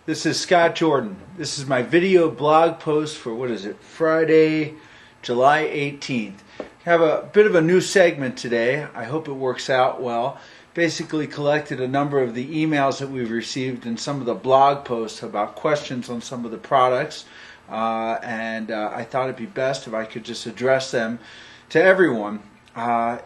This is Scott Jordan. This is my video blog post for, what is it, Friday, July 18th. I have a bit of a new segment today. I hope it works out well. Basically collected a number of the emails that we've received and some of the blog posts about questions on some of the products. And I thought it'd be best if I could just address them to everyone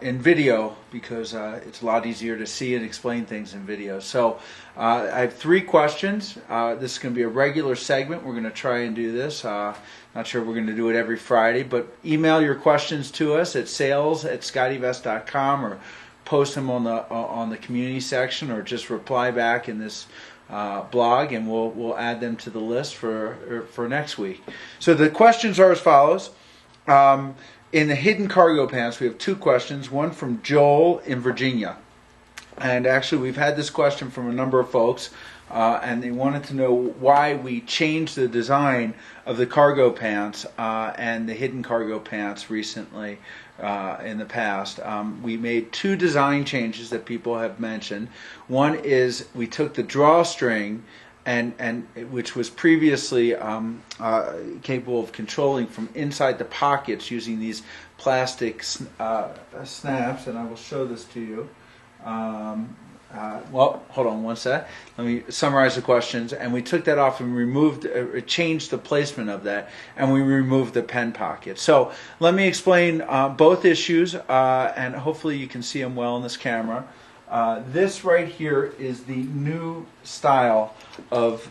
in video, because it's a lot easier to see and explain things in video. So I have 3 questions. This is going to be a regular segment. We're going to try and do this. Not sure we're going to do it every Friday, but email your questions to us at sales@SCOTTeVEST.com, or post them on the community section, or just reply back in this blog, and we'll add them to the list for next week. So the questions are as follows. In the hidden cargo pants, we have 2 questions. One from Joel in Virginia. And actually, we've had this question from a number of folks, and they wanted to know why we changed the design of the cargo pants and the hidden cargo pants recently in the past. We made 2 design changes that people have mentioned. One is we took the drawstring, and which was previously capable of controlling from inside the pockets using these plastic snaps, and I will show this to you. Well, hold on one sec. Let me summarize the questions. And we took that off and removed, changed the placement of that, and we removed the pen pocket. So let me explain both issues, and hopefully you can see them well in this camera. This right here is the new style of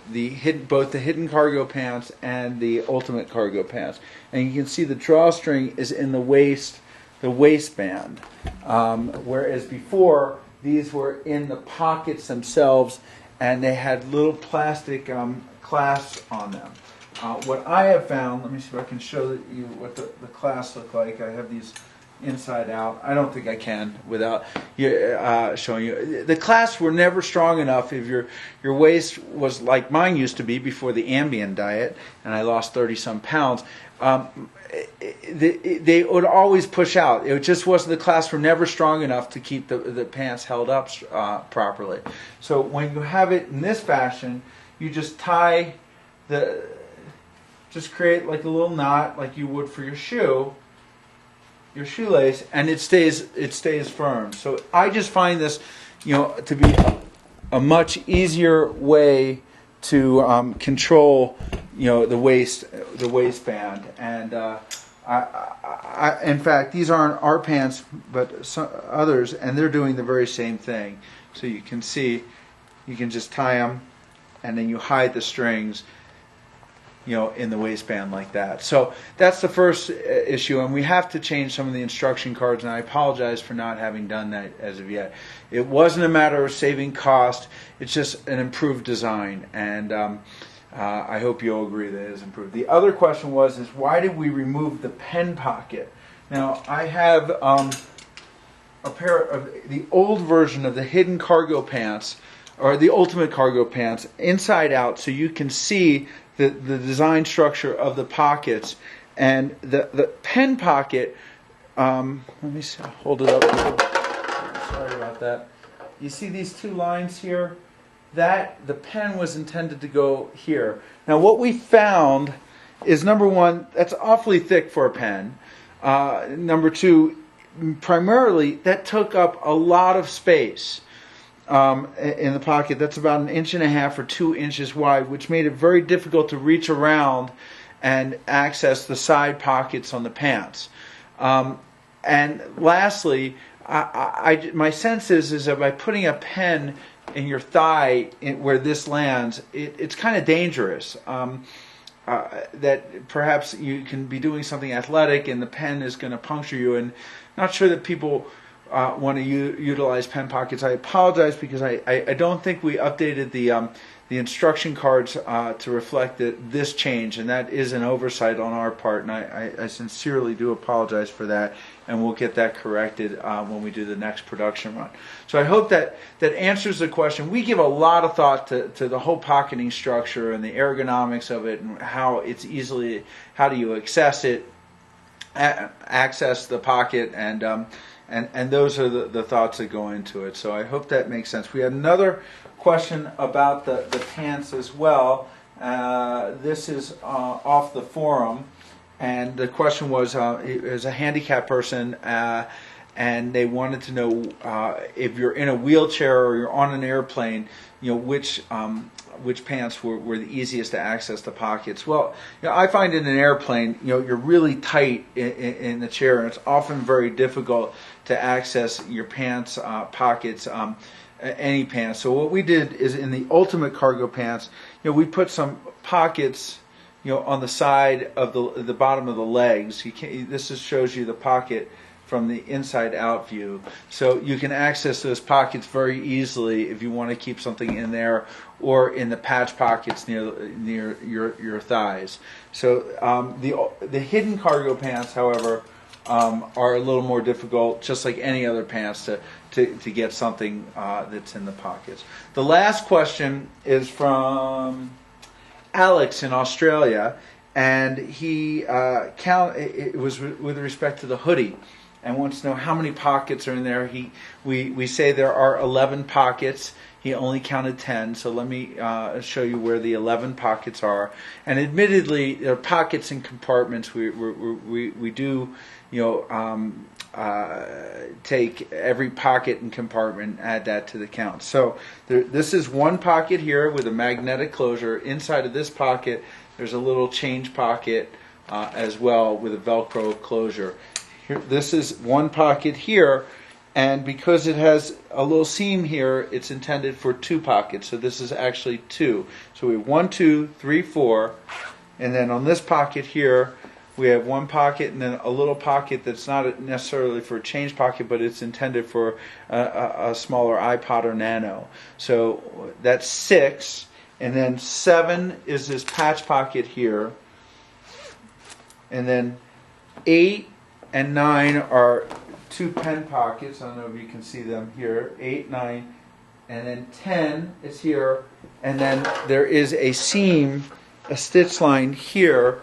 both the hidden cargo pants and the ultimate cargo pants. And you can see the drawstring is in the waistband, whereas before these were in the pockets themselves, and they had little plastic clasps on them. What I have found, let me see if I can show you what the clasps look like. I have these inside out. I don't think I can without showing you. The clasps were never strong enough. If your waist was like mine used to be before the Ambien diet, and I lost 30-some pounds, they would always push out. It just wasn't, the clasps were never strong enough to keep the pants held up properly. So when you have it in this fashion, you just tie just create like a little knot like you would for your shoelace, and it stays firm. So I just find this, to be a much easier way to control, the waistband. And in fact, these aren't our pants, but some others, and they're doing the very same thing. So you can see, you can just tie them, and then you hide the strings, in the waistband like that. So that's the first issue, and we have to change some of the instruction cards, and I apologize for not having done that as of yet. It wasn't a matter of saving cost, it's just an improved design, and I hope you'll agree that it is improved. The other question is why did we remove the pen pocket? Now, I have a pair of the old version of the hidden cargo pants, or the ultimate cargo pants, inside out, so you can see the design structure of the pockets. And the pen pocket, let me hold it up here. Sorry about that. You see these 2 lines here? The pen was intended to go here. Now what we found is, number 1, that's awfully thick for a pen. Number 2, primarily that took up a lot of space in the pocket. That's about 1.5 inches or 2 inches wide, which made it very difficult to reach around and access the side pockets on the pants. And lastly, my sense is that by putting a pen in your thigh where this lands, it's kind of dangerous. That perhaps you can be doing something athletic and the pen is going to puncture you, and not sure that people want to utilize pen pockets. I apologize, because I don't think we updated the instruction cards to reflect this change, and that is an oversight on our part, and I sincerely do apologize for that, and we'll get that corrected when we do the next production run. So I hope that answers the question. We give a lot of thought to the whole pocketing structure and the ergonomics of it, and how do you access the pocket, and and those are the thoughts that go into it. So I hope that makes sense. We had another question about the pants as well. This is off the forum, and the question was, as a handicapped person, and they wanted to know if you're in a wheelchair or you're on an airplane, which pants were the easiest to access the pockets. Well, I find in an airplane, you're really tight in the chair, and it's often very difficult to access your pants pockets, any pants. So what we did is, in the ultimate cargo pants, we put some pockets, on the side of the bottom of the legs. This just shows you the pocket from the inside out view, so you can access those pockets very easily if you want to keep something in there, or in the patch pockets near your thighs. So the hidden cargo pants, however, are a little more difficult, just like any other pants, to get something that's in the pockets. The last question is from Alex in Australia, and he it was with respect to the hoodie, and wants to know how many pockets are in there. We say there are 11 pockets. He only counted 10, so let me show you where the 11 pockets are. And admittedly, there are pockets and compartments. We do, take every pocket and compartment, add that to the count. So this is one pocket here with a magnetic closure. Inside of this pocket, there's a little change pocket as well with a Velcro closure. Here, this is one pocket here, and because it has a little seam here, it's intended for 2 pockets. So this is actually 2. So we have 1, 2, 3, 4, and then on this pocket here, we have 1 pocket and then a little pocket that's not necessarily for a change pocket, but it's intended for a smaller iPod or Nano. So that's 6, and then 7 is this patch pocket here, and then 8 and 9 are 2 pen pockets. I don't know if you can see them here. 8, 9, and then 10 is here, and then there is a seam, a stitch line here.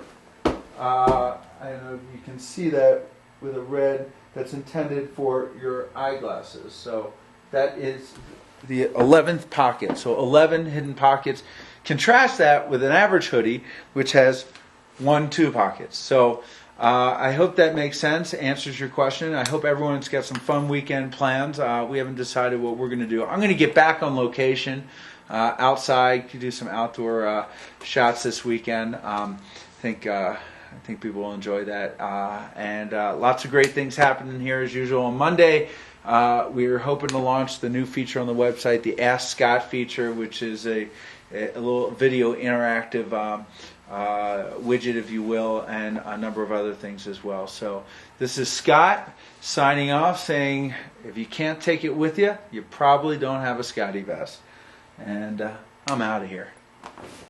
I don't know if you can see that with a red, that's intended for your eyeglasses. So that is the 11th pocket. So 11 hidden pockets. Contrast that with an average hoodie, which has 1, 2 pockets. So I hope that makes sense, answers your question. I hope everyone's got some fun weekend plans. We haven't decided what we're going to do. I'm going to get back on location outside, to do some outdoor shots this weekend. I think people will enjoy that. And lots of great things happening here as usual. On Monday, we're hoping to launch the new feature on the website, the Ask Scott feature, which is a little video interactive widget, if you will, and a number of other things as well. So this is Scott signing off, saying if you can't take it with you, you probably don't have a SCOTTeVEST. And I'm out of here.